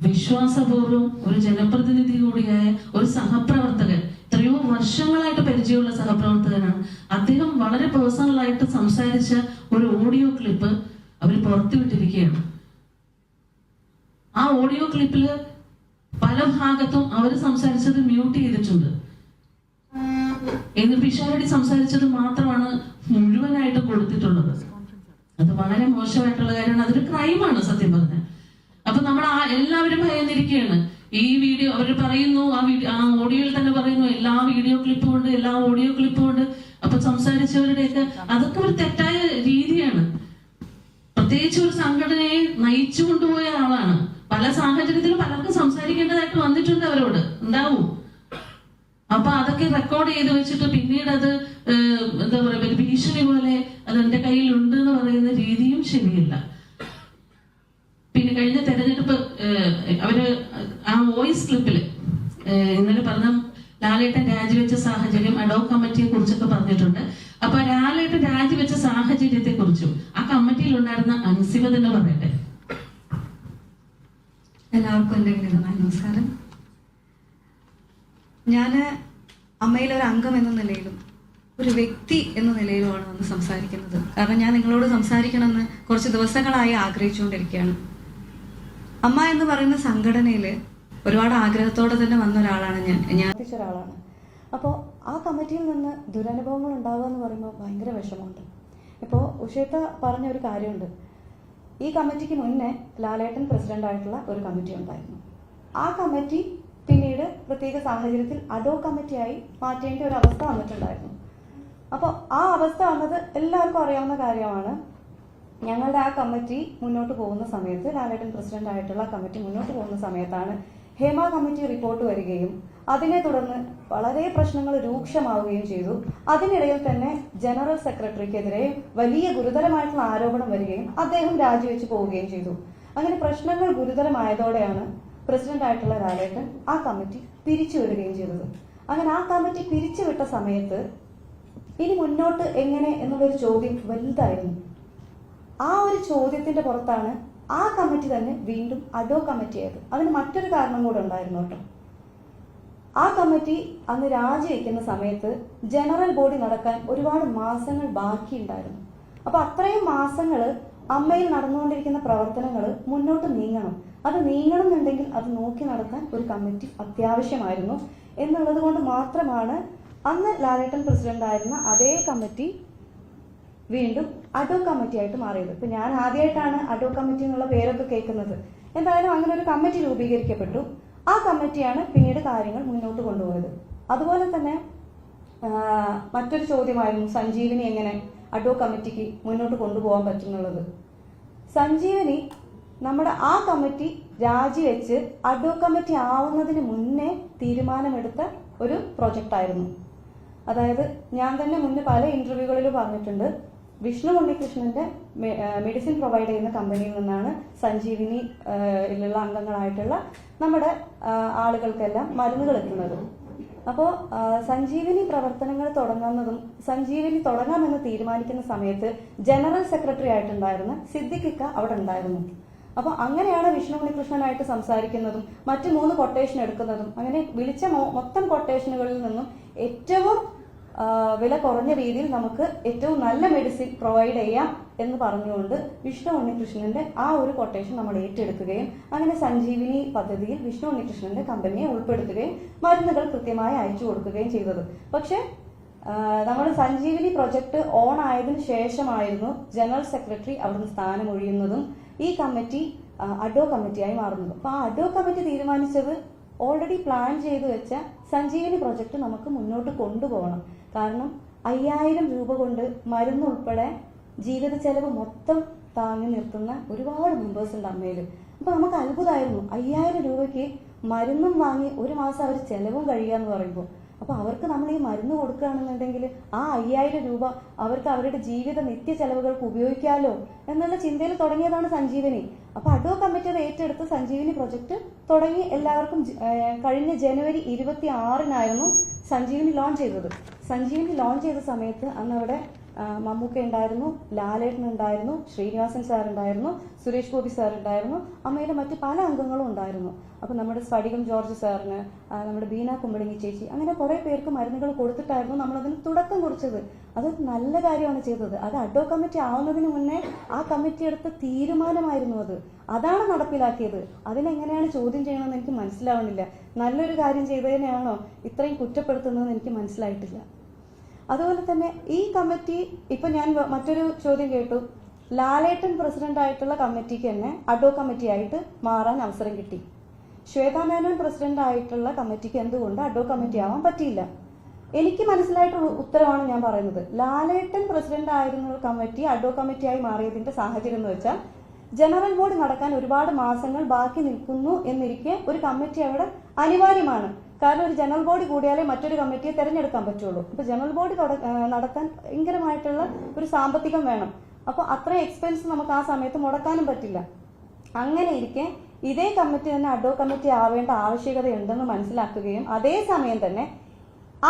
വിശ്വാസപൂർവ്വം ഒരു ജനപ്രതിനിധി കൂടിയായ ഒരു സഹപ്രവർത്തകൻ, എത്രയോ വർഷങ്ങളായിട്ട് പരിചയമുള്ള സഹപ്രവർത്തകനാണ് അദ്ദേഹം. വളരെ പേഴ്സണലായിട്ട് സംസാരിച്ച ഒരു ഓഡിയോ ക്ലിപ്പ് അവർ പുറത്തുവിട്ടിരിക്കുകയാണ്. ആ ഓഡിയോ ക്ലിപ്പില് പല ഭാഗത്തും അവർ സംസാരിച്ചത് മ്യൂട്ട് ചെയ്തിട്ടുണ്ട്. എന്ന് പിഷാരടി സംസാരിച്ചത് മാത്രമാണ് മുഴുവനായിട്ട് കൊടുത്തിട്ടുള്ളത്. അത് വളരെ മോശമായിട്ടുള്ള കാര്യമാണ്. അതൊരു ക്രൈമാണ് സത്യം പറഞ്ഞാൽ. അപ്പൊ നമ്മൾ എല്ലാവരും ഭയന്നിരിക്കുകയാണ്. ഈ വീഡിയോ അവർ പറയുന്നു, ആ ഓഡിയോയിൽ തന്നെ പറയുന്നു എല്ലാ വീഡിയോ ക്ലിപ്പും ഉണ്ട്, എല്ലാ ഓഡിയോ ക്ലിപ്പും ഉണ്ട്. അപ്പൊ സംസാരിച്ചവരുടെയൊക്കെ അതൊക്കെ ഒരു തെറ്റായ രീതിയാണ്. പ്രത്യേകിച്ച് ഒരു സംഘടനയെ നയിച്ചു കൊണ്ടുപോയ ആളാണ്. പല സാഹചര്യത്തിലും പലർക്കും സംസാരിക്കേണ്ടതായിട്ട് വന്നിട്ടുണ്ട്, അവരോട് ഉണ്ടാവും. അപ്പൊ അതൊക്കെ റെക്കോർഡ് ചെയ്ത് വെച്ചിട്ട് പിന്നീട് അത് എന്താ പറയുക, ഭീഷണി പോലെ അത് എന്റെ കയ്യിലുണ്ട് എന്ന് പറയുന്ന രീതിയും ശരിയല്ല. പിന്നെ കഴിഞ്ഞ തെരഞ്ഞെടുപ്പ് അവര് ആ വോയിസ് ക്ലിപ്പില് ഇന്നലെ പറഞ്ഞ ലാലേട്ടൻ രാജിവെച്ച സാഹചര്യം, അഡോക് കമ്മിറ്റിയെ കുറിച്ചൊക്കെ പറഞ്ഞിട്ടുണ്ട്. അപ്പൊ ലാലേട്ടൻ രാജിവെച്ച സാഹചര്യത്തെ കുറിച്ചും ആ കമ്മിറ്റിയിൽ ഉണ്ടായിരുന്ന അൻസിബ തന്നെ പറയട്ടെ. എല്ലാവർക്കും എൻ്റെ വിനീതമായ നമസ്കാരം. ഞാൻ അമ്മയിലൊരു അംഗം എന്ന നിലയിലും ഒരു വ്യക്തി എന്ന നിലയിലുമാണ് വന്ന് സംസാരിക്കുന്നത്. കാരണം ഞാൻ നിങ്ങളോട് സംസാരിക്കണമെന്ന് കുറച്ച് ദിവസങ്ങളായി ആഗ്രഹിച്ചുകൊണ്ടിരിക്കുകയാണ്. അമ്മ എന്ന് പറയുന്ന സംഘടനയിൽ ഒരുപാട് ആഗ്രഹത്തോടെ തന്നെ വന്ന ഒരാളാണ് ഞാൻ ഒരാളാണ്. അപ്പോൾ ആ കമ്മിറ്റിയിൽ നിന്ന് ദുരനുഭവങ്ങൾ ഉണ്ടാവുക എന്ന് പറയുമ്പോൾ ഭയങ്കര വിഷമമുണ്ട്. ഇപ്പോൾ ഉഷേത്ത പറഞ്ഞ ഒരു കാര്യമുണ്ട്. ഈ കമ്മിറ്റിക്ക് മുന്നേ ലാലേട്ടൻ പ്രസിഡന്റായിട്ടുള്ള ഒരു കമ്മിറ്റി ഉണ്ടായിരുന്നു. ആ കമ്മിറ്റി പിന്നീട് പ്രത്യേക സാഹചര്യത്തിൽ അഡോക് കമ്മിറ്റിയായി മാറ്റേണ്ട ഒരു അവസ്ഥ വന്നിട്ടുണ്ടായിരുന്നു. അപ്പോൾ ആ അവസ്ഥ വന്നത് എല്ലാവർക്കും അറിയാവുന്ന കാര്യമാണ്. ഞങ്ങളുടെ ആ കമ്മിറ്റി മുന്നോട്ട് പോകുന്ന സമയത്ത്, ലാലേട്ടൻ പ്രസിഡന്റ് ആയിട്ടുള്ള കമ്മിറ്റി മുന്നോട്ട് പോകുന്ന സമയത്താണ് ഹേമ കമ്മിറ്റി റിപ്പോർട്ട് വരികയും അതിനെ തുടർന്ന് വളരെ പ്രശ്നങ്ങൾ രൂക്ഷമാവുകയും ചെയ്തു. അതിനിടയിൽ തന്നെ ജനറൽ സെക്രട്ടറിക്കെതിരെ വലിയ ഗുരുതരമായിട്ടുള്ള ആരോപണം വരികയും അദ്ദേഹം രാജിവെച്ച് പോവുകയും ചെയ്തു. അങ്ങനെ പ്രശ്നങ്ങൾ ഗുരുതരമായതോടെയാണ് പ്രസിഡന്റ് ആയിട്ടുള്ള ലാലേട്ടൻ ആ കമ്മിറ്റി പിരിച്ചുവിടുകയും ചെയ്തത്. അങ്ങനെ ആ കമ്മിറ്റി പിരിച്ചുവിട്ട സമയത്ത് ഇനി മുന്നോട്ട് എങ്ങനെ എന്നുള്ളൊരു ചോദ്യം വലുതായിരുന്നു. ആ ഒരു ചോദ്യത്തിന്റെ പുറത്താണ് ആ കമ്മിറ്റി തന്നെ വീണ്ടും അഡോക് കമ്മിറ്റി ആയത്. അതിന് മറ്റൊരു കാരണം കൂടെ ഉണ്ടായിരുന്നു കേട്ടോ. ആ കമ്മിറ്റി അന്ന് രാജിവെക്കുന്ന സമയത്ത് ജനറൽ ബോഡി നടക്കാൻ ഒരുപാട് മാസങ്ങൾ ബാക്കിയുണ്ടായിരുന്നു. അപ്പൊ അത്രയും മാസങ്ങൾ അമ്മയിൽ നടന്നുകൊണ്ടിരിക്കുന്ന പ്രവർത്തനങ്ങൾ മുന്നോട്ട് നീങ്ങണം. അത് നീങ്ങണം എന്നുണ്ടെങ്കിൽ അത് നോക്കി നടത്താൻ ഒരു കമ്മിറ്റി അത്യാവശ്യമായിരുന്നു എന്നുള്ളത് കൊണ്ട് മാത്രമാണ് അന്ന് ലാലേട്ടൻ പ്രസിഡന്റ് ആയിരുന്ന അതേ കമ്മിറ്റി വീണ്ടും അഡോക് കമ്മിറ്റി ആയിട്ട് മാറിയത്. ഇപ്പൊ ഞാൻ ആദ്യമായിട്ടാണ് അഡോക് കമ്മിറ്റി എന്നുള്ള പേരൊക്കെ കേൾക്കുന്നത്. എന്തായാലും അങ്ങനെ ഒരു കമ്മിറ്റി രൂപീകരിക്കപ്പെട്ടു. ആ കമ്മിറ്റിയാണ് പിന്നീട് കാര്യങ്ങൾ മുന്നോട്ട് കൊണ്ടുപോയത്. അതുപോലെ തന്നെ മറ്റൊരു ചോദ്യമായിരുന്നു സഞ്ജീവിനി എങ്ങനെ അഡോക് കമ്മിറ്റിക്ക് മുന്നോട്ട് കൊണ്ടുപോകാൻ പറ്റുന്നുള്ളത്. സഞ്ജീവനി നമ്മുടെ ആ കമ്മിറ്റി രാജിവെച്ച് അഡോക് കമ്മിറ്റി ആവുന്നതിന് മുന്നേ തീരുമാനമെടുത്ത ഒരു പ്രൊജക്റ്റ് ആയിരുന്നു. അതായത് ഞാൻ തന്നെ മുന്നേ പല ഇന്റർവ്യൂകളിലും പറഞ്ഞിട്ടുണ്ട്, വിഷ്ണു ഉണ്ണികൃഷ്ണന്റെ മെഡിസിൻ പ്രൊവൈഡ് ചെയ്യുന്ന കമ്പനിയിൽ നിന്നാണ് സഞ്ജീവിനിയിലുള്ള അംഗങ്ങളായിട്ടുള്ള നമ്മുടെ ആളുകൾക്കെല്ലാം മരുന്നുകൾ എത്തുന്നത്. അപ്പോൾ സഞ്ജീവിനി പ്രവർത്തനങ്ങൾ തുടങ്ങുന്നതും സഞ്ജീവിനി തുടങ്ങാമെന്ന് തീരുമാനിക്കുന്ന സമയത്ത് ജനറൽ സെക്രട്ടറി ആയിട്ടുണ്ടായിരുന്ന സിദ്ദിഖിക്ക അവിടെ ഉണ്ടായിരുന്നു. അപ്പൊ അങ്ങനെയാണ് വിഷ്ണു ഉണ്ണികൃഷ്ണനായിട്ട് സംസാരിക്കുന്നതും മറ്റു 3 കൊട്ടേഷൻ എടുക്കുന്നതും. അങ്ങനെ വിളിച്ച മൊത്തം കൊട്ടേഷനുകളിൽ നിന്നും ഏറ്റവും വില കുറഞ്ഞ രീതിയിൽ നമുക്ക് ഏറ്റവും നല്ല മെഡിസിൻ പ്രൊവൈഡ് ചെയ്യാം എന്ന് പറഞ്ഞുകൊണ്ട് വിഷ്ണു ഉണ്ണികൃഷ്ണന്റെ ആ ഒരു കൊട്ടേഷൻ നമ്മൾ ഏറ്റെടുക്കുകയും അങ്ങനെ സഞ്ജീവിനി പദ്ധതിയിൽ വിഷ്ണു ഉണ്ണികൃഷ്ണന്റെ കമ്പനിയെ ഉൾപ്പെടുത്തുകയും മരുന്നുകൾ കൃത്യമായി അയച്ചു കൊടുക്കുകയും ചെയ്തത്. പക്ഷെ നമ്മുടെ സഞ്ജീവിനി പ്രൊജക്ട് ഓൺ ആയതിനു ശേഷമായിരുന്നു ജനറൽ സെക്രട്ടറി അവിടുന്ന് സ്ഥാനമൊഴിയുന്നതും ഈ കമ്മിറ്റി അഡോക് കമ്മിറ്റിയായി മാറുന്നതും. അപ്പൊ ആ അഡോക് കമ്മിറ്റി തീരുമാനിച്ചത് ഓൾറെഡി പ്ലാൻ ചെയ്തു വെച്ച സഞ്ജീവനി പ്രൊജക്ട് നമുക്ക് മുന്നോട്ട് കൊണ്ടുപോകണം. കാരണം 5000 രൂപ കൊണ്ട് മരുന്ന് ഉൾപ്പെടെ ജീവിത ചെലവ് മൊത്തം താങ്ങി നിർത്തുന്ന ഒരുപാട് മെമ്പേഴ്സ് ഉണ്ട് അമ്മയിൽ. അപ്പൊ നമുക്ക് അത്ഭുതമായിരുന്നു 5000 രൂപയ്ക്ക് മരുന്നും വാങ്ങി ഒരു മാസം അവർ ചെലവും കഴിയാന്ന് പറയുമ്പോൾ. അപ്പൊ അവർക്ക് നമ്മൾ ഈ മരുന്ന് കൊടുക്കുകയാണെന്നുണ്ടെങ്കിൽ ആ 5000 രൂപ അവർക്ക് അവരുടെ ജീവിത നിത്യ ചെലവുകൾക്ക് ഉപയോഗിക്കാമല്ലോ എന്നുള്ള ചിന്തയിൽ തുടങ്ങിയതാണ് സഞ്ജീവനി. അപ്പൊ അഡോക് കമ്മിറ്റി അത് ഏറ്റെടുത്ത് സഞ്ജീവനി പ്രൊജക്ട് തുടങ്ങി എല്ലാവർക്കും കഴിഞ്ഞ ജനുവരി 26-നായിരുന്നു സഞ്ജീവനി ലോഞ്ച് ചെയ്തത്. സഞ്ജീവനി ലോഞ്ച് ചെയ്ത സമയത്ത് അന്ന് അവിടെ മമ്മൂക്ക ഉണ്ടായിരുന്നു, ലാലേട്ടൻ ഉണ്ടായിരുന്നു, ശ്രീനിവാസൻ സാർ ഉണ്ടായിരുന്നു, സുരേഷ് ഗോപി സാർ ഉണ്ടായിരുന്നു, അമ്മയിലെ മറ്റ് പല അംഗങ്ങളും ഉണ്ടായിരുന്നു. അപ്പം നമ്മുടെ സ്ഫടികം ജോർജ് സാറിന്, നമ്മുടെ ബീന കുമ്പളങ്ങി ചേച്ചി, അങ്ങനെ കുറേ പേർക്ക് മരുന്നുകൾ കൊടുത്തിട്ടായിരുന്നു നമ്മളതിന് തുടക്കം കുറിച്ചത്. അത് നല്ല കാര്യമാണ് ചെയ്തത്. അത് അഡ്വോ കമ്മിറ്റി ആവുന്നതിന് മുന്നേ ആ കമ്മിറ്റി എടുത്ത തീരുമാനമായിരുന്നു അത്. അതാണ് നടപ്പിലാക്കിയത്. അതിനെങ്ങനെയാണ് ചോദ്യം ചെയ്യണമെന്ന് എനിക്ക് മനസ്സിലാവുന്നില്ല. നല്ലൊരു കാര്യം ചെയ്തതിനെയാണോ ഇത്രയും കുറ്റപ്പെടുത്തുന്നതെന്ന് എനിക്ക് മനസ്സിലായിട്ടില്ല. അതുപോലെ തന്നെ ഈ കമ്മിറ്റി, ഇപ്പൊ ഞാൻ മറ്റൊരു ചോദ്യം കേട്ടു, ലാലേട്ടൻ പ്രസിഡന്റ് ആയിട്ടുള്ള കമ്മിറ്റിക്ക് തന്നെ അഡ്വോ കമ്മിറ്റി ആയിട്ട് മാറാൻ അവസരം കിട്ടി. ശ്വേതാ മേനോൻ പ്രസിഡന്റ് ആയിട്ടുള്ള കമ്മിറ്റിക്ക് എന്തുകൊണ്ട് അഡ്വോ കമ്മിറ്റി ആവാൻ പറ്റിയില്ല? എനിക്ക് മനസ്സിലായിട്ടുള്ള ഉത്തരവാണ് ഞാൻ പറയുന്നത്. ലാലേട്ടൻ പ്രസിഡന്റ് ആയിരുന്ന കമ്മിറ്റി അഡ്വോ കമ്മിറ്റിയായി മാറിയതിന്റെ സാഹചര്യം എന്ന് വെച്ചാൽ, ജനറൽ ബോഡി നടക്കാൻ ഒരുപാട് മാസങ്ങൾ ബാക്കി നിൽക്കുന്നു എന്നിരിക്കെ ഒരു കമ്മിറ്റി അവിടെ അനിവാര്യമാണ്. കാരണം ഒരു ജനറൽ ബോഡി കൂടിയാലേ മറ്റൊരു കമ്മിറ്റിയെ തെരഞ്ഞെടുക്കാൻ പറ്റുള്ളൂ. അപ്പൊ ജനറൽ ബോഡി നടത്താൻ ഭയങ്കരമായിട്ടുള്ള ഒരു സാമ്പത്തികം വേണം. അപ്പൊ അത്രയും എക്സ്പെൻസ് നമുക്ക് ആ സമയത്ത് മുടക്കാനും പറ്റില്ല. അങ്ങനെ ഇരിക്കെ ഇതേ കമ്മിറ്റി തന്നെ അഡ്വോ കമ്മിറ്റി ആവേണ്ട ആവശ്യകതയുണ്ടെന്ന് മനസ്സിലാക്കുകയും അതേസമയം തന്നെ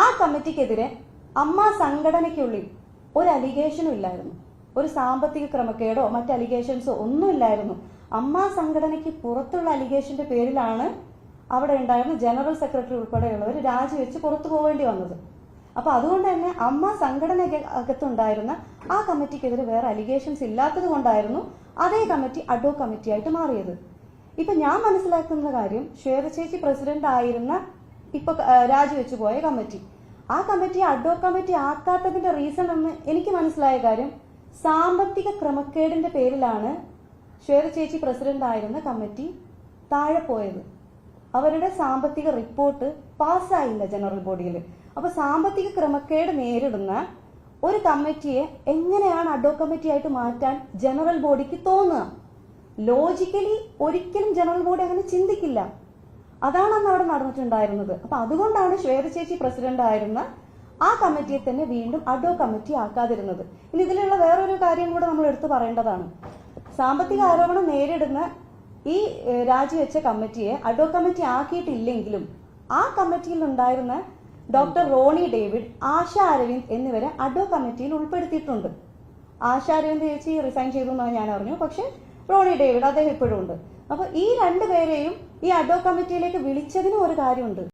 ആ കമ്മിറ്റിക്കെതിരെ അമ്മ സംഘടനയ്ക്കുള്ളിൽ ഒരു അലിഗേഷനും ഇല്ലായിരുന്നു. ഒരു സാമ്പത്തിക ക്രമക്കേടോ മറ്റ് അലിഗേഷൻസോ ഒന്നും ഇല്ലായിരുന്നു. അമ്മ സംഘടനയ്ക്ക് പുറത്തുള്ള അലിഗേഷന്റെ പേരിലാണ് അവിടെ ഉണ്ടായിരുന്ന ജനറൽ സെക്രട്ടറി ഉൾപ്പെടെയുള്ളവർ രാജിവെച്ച് പുറത്തു പോവേണ്ടി വന്നത്. അപ്പൊ അതുകൊണ്ട് തന്നെ അമ്മ സംഘടനകത്തുണ്ടായിരുന്ന ആ കമ്മിറ്റിക്കെതിരെ വേറെ അലിഗേഷൻസ് ഇല്ലാത്തത് കൊണ്ടായിരുന്നു അതേ കമ്മിറ്റി അഡ്വോ കമ്മിറ്റി ആയിട്ട് മാറിയത്. ഇപ്പൊ ഞാൻ മനസ്സിലാക്കുന്ന കാര്യം, ശ്വേത ചേച്ചി പ്രസിഡന്റ് ആയിരുന്ന ഇപ്പൊ രാജിവെച്ചു പോയ കമ്മിറ്റി, ആ കമ്മിറ്റി അഡ്വോ കമ്മിറ്റി ആക്കാത്തതിന്റെ റീസൺ എന്ന് എനിക്ക് മനസ്സിലായ കാര്യം, സാമ്പത്തിക ക്രമക്കേടിന്റെ പേരിലാണ് ശ്വേത ചേച്ചി പ്രസിഡന്റ് ആയിരുന്ന കമ്മിറ്റി താഴെ പോയത്. അവരുടെ സാമ്പത്തിക റിപ്പോർട്ട് പാസ്സായില്ല ജനറൽ ബോഡിയിൽ. അപ്പൊ സാമ്പത്തിക ക്രമക്കേട് നേരിടുന്ന ഒരു കമ്മിറ്റിയെ എങ്ങനെയാണ് അഡ്വോ കമ്മിറ്റി ആയിട്ട് മാറ്റാൻ ജനറൽ ബോഡിക്ക് തോന്നുക? ലോജിക്കലി ഒരിക്കലും ജനറൽ ബോഡി അങ്ങനെ ചിന്തിക്കില്ല. അതാണ് അന്ന് അവിടെ നടന്നിട്ടുണ്ടായിരുന്നത്. അപ്പൊ അതുകൊണ്ടാണ് ശ്വേത ചേച്ചി പ്രസിഡന്റ് ആയിരുന്ന ആ കമ്മിറ്റിയെ തന്നെ വീണ്ടും അഡ്വോ കമ്മിറ്റി ആക്കാതിരുന്നത്. ഇനി ഇതിലുള്ള വേറൊരു കാര്യം കൂടെ നമ്മൾ എടുത്തു പറയേണ്ടതാണ്. സാമ്പത്തിക ആരോപണം നേരിടുന്ന ഈ രാജിവെച്ച കമ്മിറ്റിയെ അഡ്വോ കമ്മിറ്റി ആക്കിയിട്ടില്ലെങ്കിലും ആ കമ്മിറ്റിയിൽ ഉണ്ടായിരുന്ന ഡോക്ടർ റോണി ഡേവിഡ്, ആശ അരവിന്ദ് എന്നിവരെ അഡ്വോ കമ്മിറ്റിയിൽ ഉൾപ്പെടുത്തിയിട്ടുണ്ട്. ആശ അരവിന്ദ് ചേച്ചി റിസൈൻ ചെയ്തു എന്നാണ് ഞാൻ അറിഞ്ഞു. പക്ഷെ റോണി ഡേവിഡ് അദ്ദേഹം ഇപ്പോഴും ഉണ്ട്. അപ്പൊ ഈ രണ്ടുപേരെയും ഈ അഡ്വോ കമ്മിറ്റിയിലേക്ക് വിളിച്ചതിനും ഒരു കാര്യമുണ്ട്.